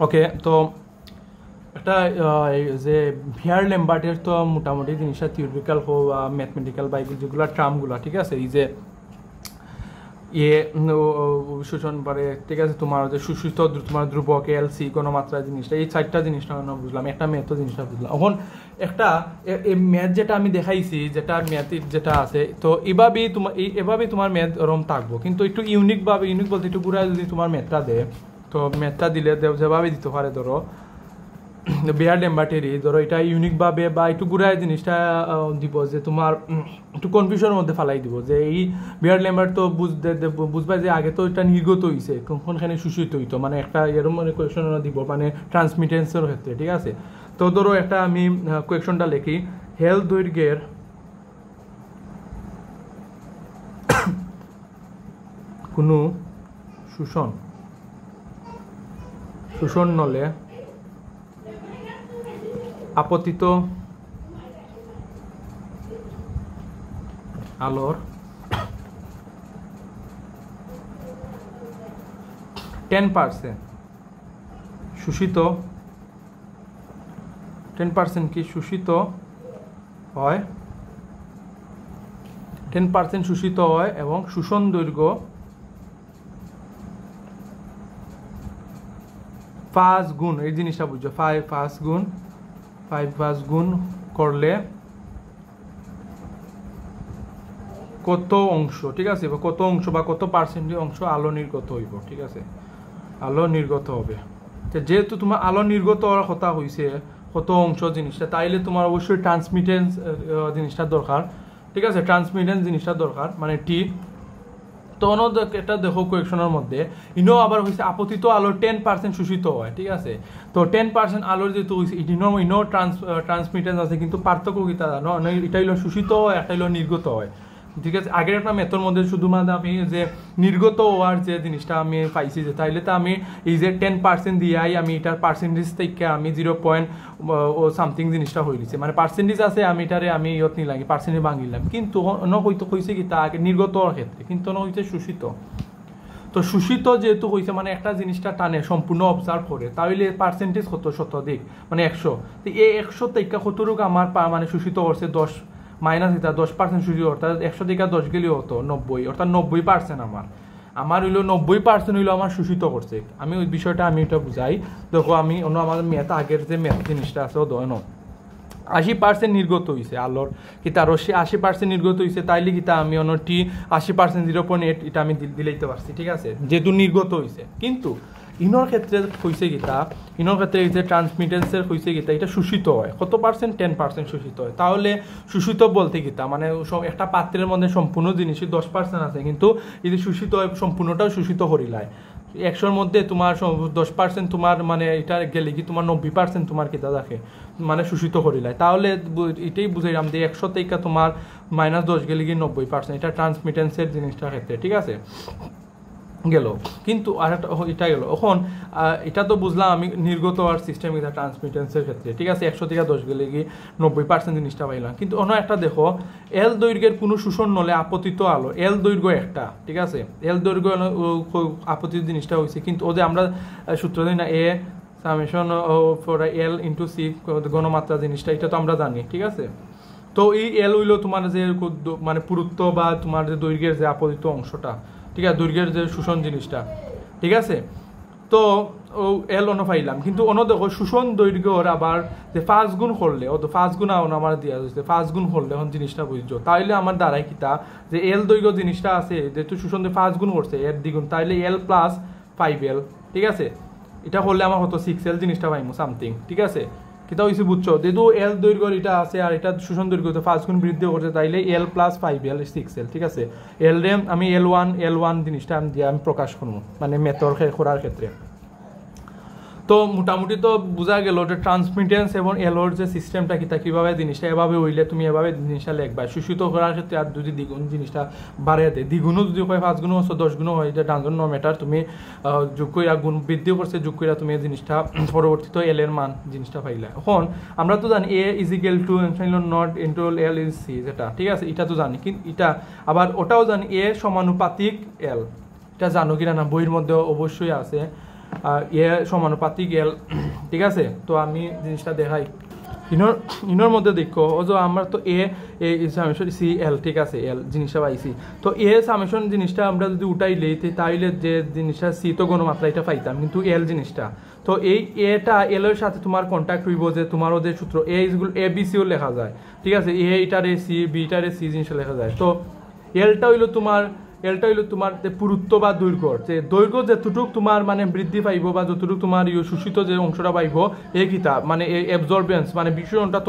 ওকে, তো একটা যে ভিয়ার ল্যাম্বার্টের তো মোটামুটি জিনিসটা থিওরিটিক্যাল হোক বা ম্যাথমেটিক্যাল বা যেগুলো টার্মগুলো, ঠিক আছে, এই যে শোষণ পারে, ঠিক আছে, তোমার যে সুষিত তোমার ধ্রুবক এলসি গণমাত্রা জিনিসটা, এই চারটা জিনিসটা আমরা বুঝলাম, একটা ম্যাথ জিনিসটা বুঝলাম। এখন একটা ম্যাথ যেটা আমি দেখাইছি, যেটা ম্যাথ যেটা আছে, তো এভাবেই তোমার ম্যাথ ওরম থাকবো, কিন্তু একটু ইউনিক বলতে একটু ঘুরায় যদি তোমার ম্যাথটা দেয়, তো ম্যাথটা দিলে যেভাবে দিতে পারে, ধরো বিয়ার ল্যাম্বার্টেরই ধরো এটা ইউনিকভাবে বা একটু ঘুরায় জিনিসটা দিব, যে তোমার একটু কনফিউশনের মধ্যে ফালাই দিব, যে এই বিয়ার ল্যাম্বার্ট তো বুঝবা যে আগে তো এটা নির্গত হয়েছে, কোনখানে শোষিত হইতো, মানে একটা এরকম মানে কোয়েশন দিব, মানে ট্রান্সমিটেন্সের ক্ষেত্রে, ঠিক আছে। তো ধরো একটা আমি কোয়েশনটা লিখি, হেল দৈর্ঘ্যের কোনো শোষণ নলে আপতিত আলোর 10% শোষিত 10% কি শোষিত হয়, 10% শোষিত হয় এবং শোষণ দৈর্ঘ্য 5 গুণ, এই জিনিসটা বুঝছো, 5 গুণ করলে কত অংশ, ঠিক আছে, বা কত অংশ বা কত পার্সেন্টেজ অংশ আলো নির্গত হইব, ঠিক আছে, আলো নির্গত হবে। তো যেহেতু তোমার আলো নির্গত হওয়ার কথা হয়েছে কত অংশ জিনিসটা, তাইলে তোমার অবশ্যই ট্রান্সমিটেন্স জিনিসটা দরকার, ঠিক আছে, ট্রান্সমিটেন্স জিনিসটা দরকার, মানে টি। তো এটা দেখো কোয়েকশনের মধ্যে আবার হয়েছে আপতিত আলোর 10% শোষিত হয়, ঠিক আছে। তো 10% আলোর যেহেতু হয়েছে ট্রান্সমিটেন্স আছে, কিন্তু পার্থক্য কি তা জানো, এটা হলো শোষিত হয়, একটা হলো নির্গত হয়, ঠিক আছে। আগের একটা মেথর মধ্যে শুধুমাত্র আমি যে নির্গত হওয়ার যে জিনিসটা আমি পাইছি, যে তাইলে তো আমি এই যে 10% দিয়াই আমি এটার পার্সেন্টেজ থেকে আমি 0 জিনিসটা হয়ে গেছে, মানে পার্সেন্টেজ আছে, আমি এটারে আমি ইয়ত নিলাম, পার্সেন্টেজ ভাঙিলাম, কিন্তু হয়তো হয়েছে কি তা আগে নির্গত হওয়ার ক্ষেত্রে, কিন্তু হয়েছে শোষিত। তো শোষিত যেহেতু হয়েছে, মানে একটা জিনিসটা টানে সম্পূর্ণ অবজার্ভ করে, তাহলে পার্সেন্টেজ কত, শতাধিক, মানে 100। তো এই 100 থেকে কতটুকু আমার মানে শোষিত করছে, 10 মাইনাস এটা 10% শোষিত, অর্থাৎ 100 থেকে 10 গেলেও হতো 90, অর্থাৎ 90% আমার হইলো 90% হইলো আমার শোষিত করছে। আমি ওই বিষয়টা আমি এটা বুঝাই, দেখো আমি আমার মেথ আগের যে মেথ জিনিসটা আছে ও দয় 80% নির্গত হয়েছে আলোর, কিতা রশ্মি 80% নির্গত হয়েছে, তাইলে কিতা আমি অনটি 80% 0.8 এটা আমি দিলেইতে পারছি, ঠিক আছে, যেহেতু নির্গত হয়েছে। কিন্তু ইনোর ক্ষেত্রে হয়েছে কিতা, ইনোর ক্ষেত্রে এই যে ট্রান্সমিটেন্সের হয়েছে কিতা, এটা শোষিত হয় কত পার্সেন্ট, 10% শোষিত হয়। তাহলে শোষিত বলতে কিতা, মানে সব একটা পাত্রের মধ্যে সম্পূর্ণ জিনিসই 10% আছে, কিন্তু যদি শোষিত হয় সম্পূর্ণটাও শোষিত করিলায়, 100-র মধ্যে তোমার 10% তোমার মানে এটা গেলে কি তোমার 90% তোমার কিতা দেখে মানে শোষিত করিলায়, তাহলে এটাই বুঝাইলাম যে 100 থেকে তোমার -10 গেলে কি 90%, এটা ট্রান্সমিটেন্সের জিনিসটার ক্ষেত্রে, ঠিক আছে, গেল। কিন্তু আর একটা এটা গেল, এখন এটা তো বুঝলাম আমি নির্গত আর সিস্টেম এটা ট্রান্সমিটেন্সের ক্ষেত্রে, ঠিক আছে, 100 থেকে 10 গেলে কি 90% জিনিসটা পাইলাম। কিন্তু অন্য একটা দেখো, এল দৈর্ঘ্যের কোনো শোষণ নলে আপতিত আলো, এল দৈর্ঘ্য একটা, ঠিক আছে, এল দৈর্ঘ্য আপতিত জিনিসটা হয়েছে, কিন্তু ওদের আমরা সূত্র দিই না, A summation for L into C গণমাত্রা জিনিসটা, এটা তো আমরা জানি, ঠিক আছে। তো এই এল হইলো তোমার যে মানে পুরুত্ব বা তোমার যে দৈর্ঘ্যের যে আপতিত অংশটা, ঠিক আছে, দৈর্ঘ্যের যে শোষণ জিনিসটা, ঠিক আছে। তো ও এল অন পাইলাম, কিন্তু অন্য দেখো শোষণ দৈর্ঘ্যর আবার যে 5 গুণ করলে, ও তো 5 গুণ আমার দিয়া হয়েছে, 5 গুণ করলে এখন জিনিসটা বুঝছো, তাইলে আমার দ্বারাই কিতা যে এল দৈর্ঘ্য জিনিসটা আছে, যেহেতু শোষণ দিয়ে 5 গুণ করছে এর দ্বিগুণ, তাইলে এল প্লাস 5L, ঠিক আছে, এটা করলে আমার হতো 6L জিনিসটা পাইমো সামথিং, ঠিক আছে। কিতা হয়েছে বুঝছো, যেহেতু এল দৈর্ঘ্য এটা আছে আর এটা শোষণ দৈর্ঘ্য 5 গুণ বৃদ্ধি করছে, তাইলে এল প্লাস 5L 6L, ঠিক আছে। এল রে আমি L1 জিনিসটা আমি দিয়ে আমি প্রকাশ করবো, মানে মেথর করার ক্ষেত্রে। তো মোটামুটি তো বোঝা গেল যে ট্রান্সমিটেন্স এবং এলোর যে সিস্টেমটা কিতা, কীভাবে জিনিসটা এভাবে হইলে তুমি এভাবে জিনিসটা লিখবা, শোষিত করার ক্ষেত্রে আর যদি দ্বিগুণ জিনিসটা বাড়িয়ে দেয়, দ্বিগুণও যদি হয় 5 গুণও হচ্ছে 10 গুণও হয়, এটা ডানজন ম্যাটার, তুমি যোগ কইরা গুণ বৃদ্ধি করছে, যোগ কইরা তুমি জিনিসটা পরবর্তীতে এল এর মান জিনিসটা পাইলা। এখন আমরা তো জানি A is equal to not into L is C, যেটা, ঠিক আছে, এটা তো জানি, কিন্তু এটা আবার ওটাও জানি এ সমানুপাতিক এল, এটা জানো কিনা না, বইয়ের মধ্যে অবশ্যই আছে। এ সমানুপাতিক এল ঠিক আছে তো আমি জিনিসটা দেখাই ইনোর মধ্যে দেখো ও যে আমরা তো এ সামেশন সি এল ঠিক আছে এল জিনিসটা পাইছি তো এ সামেশন জিনিসটা আমরা যদি উঠাই লই তাইলে যে জিনিসটা সি তো গণমাত্রা এটা পাইতাম কিন্তু এল জিনিসটা তো এই এটা এল এর সাথে তোমার কন্ট্যাক্ট হইব যে তোমার ওদের সূত্র এ বি সিও লেখা যায় ঠিক আছে এ এটারে সি বি এটারে সি জিনিসটা লেখা যায় তো এলটা হইলো তোমার যে পুরুত্ব বা দৈর্ঘ্য যে দৈর্ঘ্য যতটুক তোমার মানে বৃদ্ধি পাইব বা যতটুক তোমার শোষিত যে অংশটা পাইব এই কিতা মানে এই অ্যাবজর্বেন্স মানে বিশ্বনটা